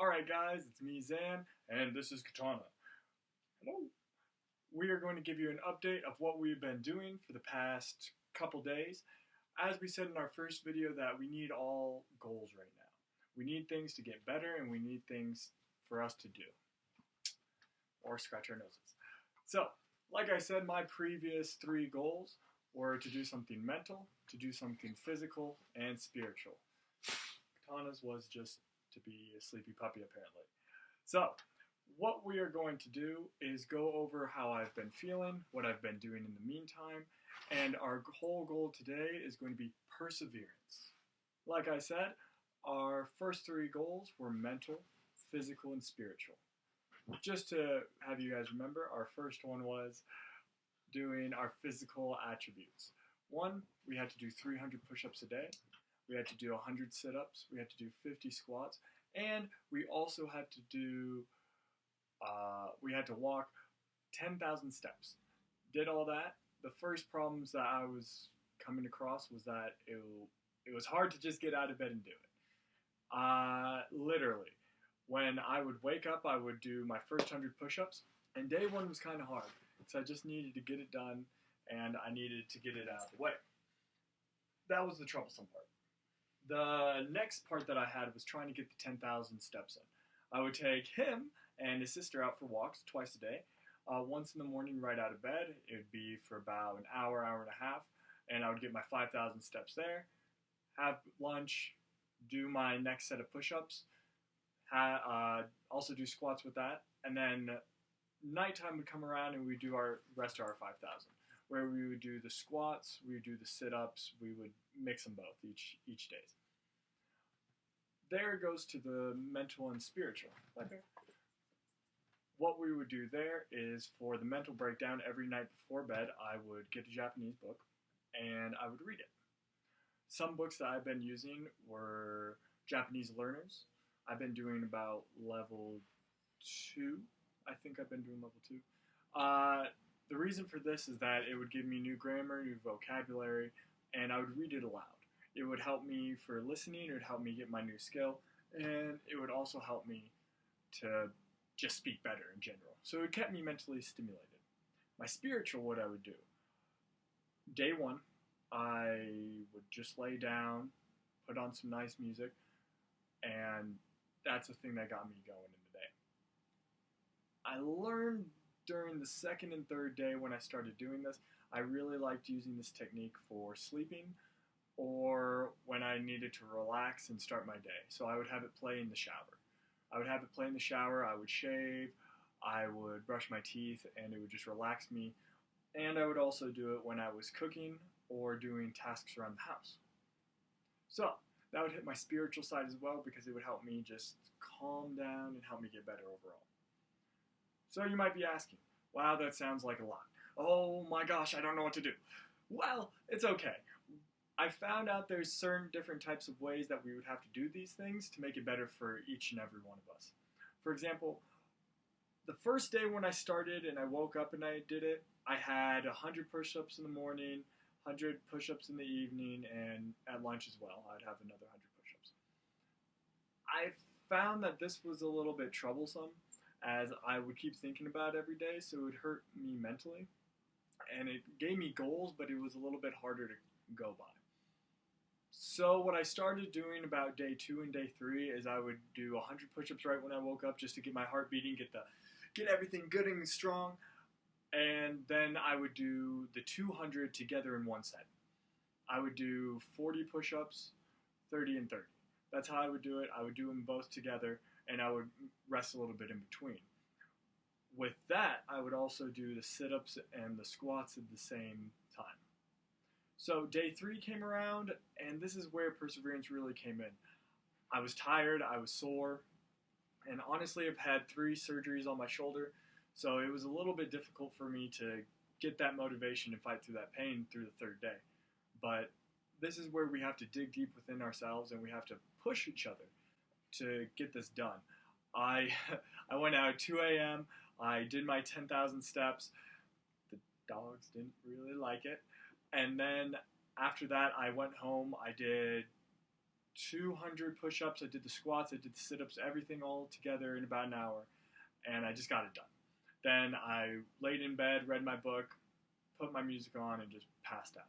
Alright guys, it's me Zan, and this is Katana. Hello. We are going to give you an update of what we've been doing for the past couple days. As we said in our first video that we need all goals right now. We need things to get better and we need things for us to do. Or scratch our noses. So, like I said, my previous 3 goals were to do something mental, to do something physical, and spiritual. Katana's was just to be a sleepy puppy, apparently. So, what we are going to do is go over how I've been feeling, what I've been doing in the meantime, and our whole goal today is going to be perseverance. Like I said, our first 3 goals were mental, physical, and spiritual. Just to have you guys remember, our first one was doing our physical attributes. 1, we had to do 300 push-ups a day. We had to do 100 sit-ups, we had to do 50 squats, and we also had to do, we had to walk 10,000 steps. Did all that. The first problems that I was coming across was that it was hard to just get out of bed and do it. Literally, when I would wake up, I would do my first 100 push-ups, and day 1 was kind of hard, because I just needed to get it done, and I needed to get it out of the way. That was the troublesome part. The next part that I had was trying to get the 10,000 steps in. I would take him and his sister out for walks twice a day. Once in the morning right out of bed. It would be for about an hour, hour and a half. And I would get my 5,000 steps there. Have lunch. Do my next set of push-ups. Also do squats with that. And then nighttime would come around and we'd do our rest of our 5,000. Where we would do the squats, we would do the sit-ups, we would mix them both each day. There goes to the mental and spiritual. Okay. What we would do there is for the mental breakdown, every night before bed, I would get a Japanese book and I would read it. Some books that I've been using were Japanese learners. I've been doing about level 2. I think I've been doing level 2. The reason for this is that it would give me new grammar, new vocabulary, and I would read it aloud. It would help me for listening, it would help me get my new skill, and it would also help me to just speak better in general. So it kept me mentally stimulated. My spiritual, what I would do. Day 1, I would just lay down, put on some nice music, and that's the thing that got me going in the day. I learned during the 2nd and 3rd day when I started doing this, I really liked using this technique for sleeping or when I needed to relax and start my day. So I would have it play in the shower. I would have it play in the shower, I would shave, I would brush my teeth, and it would just relax me. And I would also do it when I was cooking or doing tasks around the house. So that would hit my spiritual side as well because it would help me just calm down and help me get better overall. So you might be asking, wow, that sounds like a lot. Oh my gosh, I don't know what to do. Well, it's okay. I found out there's certain different types of ways that we would have to do these things to make it better for each and every one of us. For example, the first day when I started and I woke up and I did it, I had 100 push-ups in the morning, 100 push-ups in the evening, and at lunch as well, I'd have another 100 push-ups. I found that this was a little bit troublesome as I would keep thinking about it every day, so it would hurt me mentally. And it gave me goals, but it was a little bit harder to go by. So what I started doing about day 2 and day 3 is I would do 100 push-ups right when I woke up just to get my heart beating, get everything good and strong. And then I would do the 200 together in one set. I would do 40 push-ups, 30 and 30. That's how I would do it. I would do them both together, and I would rest a little bit in between. With that, I would also do the sit-ups and the squats at the same time. So day 3 came around, and this is where perseverance really came in. I was tired, I was sore, and honestly I've had 3 surgeries on my shoulder, so it was a little bit difficult for me to get that motivation and fight through that pain through the 3rd day. But this is where we have to dig deep within ourselves and we have to push each other to get this done. I went out at 2 a.m., I did my 10,000 steps. The dogs didn't really like it. And then after that, I went home, I did 200 push-ups, I did the squats, I did the sit-ups, everything all together in about an hour, and I just got it done. Then I laid in bed, read my book, put my music on, and just passed out.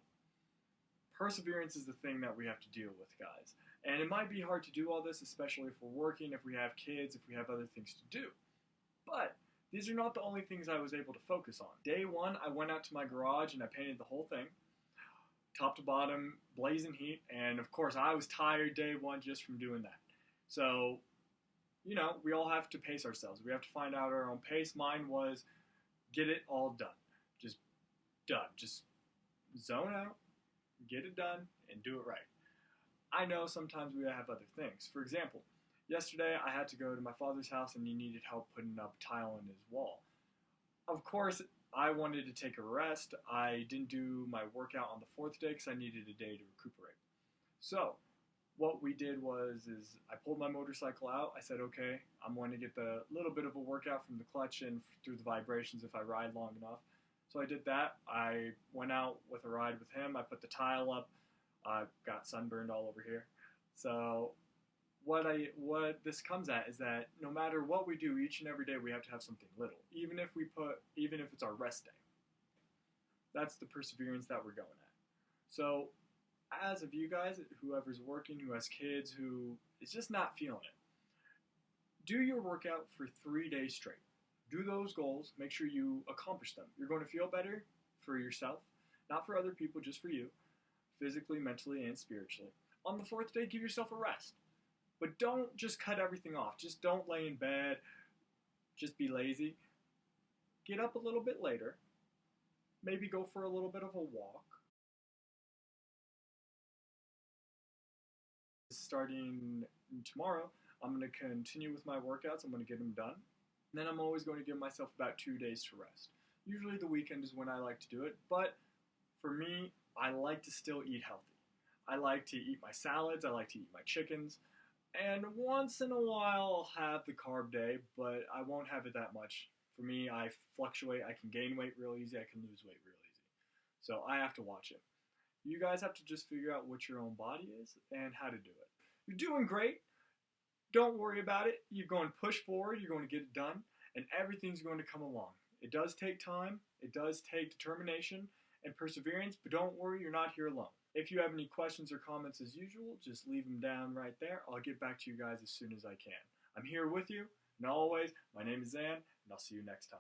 Perseverance is the thing that we have to deal with, guys. And it might be hard to do all this, especially if we're working, if we have kids, if we have other things to do. But these are not the only things I was able to focus on. Day one, I went out to my garage and I painted the whole thing, top to bottom, blazing heat. And of course, I was tired day one just from doing that. So, you know, we all have to pace ourselves. We have to find out our own pace. Mine was get it all done. Just done. Just zone out, get it done, and do it right. I know sometimes we have other things. For example, yesterday I had to go to my father's house and he needed help putting up tile on his wall. Of course, I wanted to take a rest. I didn't do my workout on the fourth day because I needed a day to recuperate. So, what we did was I pulled my motorcycle out. I said, okay, I'm going to get the little bit of a workout from the clutch and through the vibrations if I ride long enough. So I did that. I went out with a ride with him. I put the tile up. I got sunburned all over here. So what this comes at is that no matter what we do each and every day, we have to have something little, even if it's our rest day. That's the perseverance that we're going at. So as of you guys, whoever's working, who has kids, who is just not feeling it, do your workout for 3 days straight. Do those goals. Make sure you accomplish them. You're going to feel better for yourself, not for other people, just for you, physically, mentally, and spiritually. On the fourth day, give yourself a rest. But don't just cut everything off. Just don't lay in bed. Just be lazy. Get up a little bit later. Maybe go for a little bit of a walk. Starting tomorrow, I'm going to continue with my workouts. I'm going to get them done. And then I'm always going to give myself about 2 days to rest. Usually the weekend is when I like to do it. But for me, I like to still eat healthy. I like to eat my salads. I like to eat my chickens. And once in a while, I'll have the carb day, but I won't have it that much. For me, I fluctuate. I can gain weight real easy. I can lose weight real easy. So I have to watch it. You guys have to just figure out what your own body is and how to do it. You're doing great. Don't worry about it. You're going to push forward. You're going to get it done. And everything's going to come along. It does take time. It does take determination and perseverance. But don't worry, you're not here alone. If you have any questions or comments as usual, just leave them down right there. I'll get back to you guys as soon as I can. I'm here with you. And always, my name is Zan, and I'll see you next time.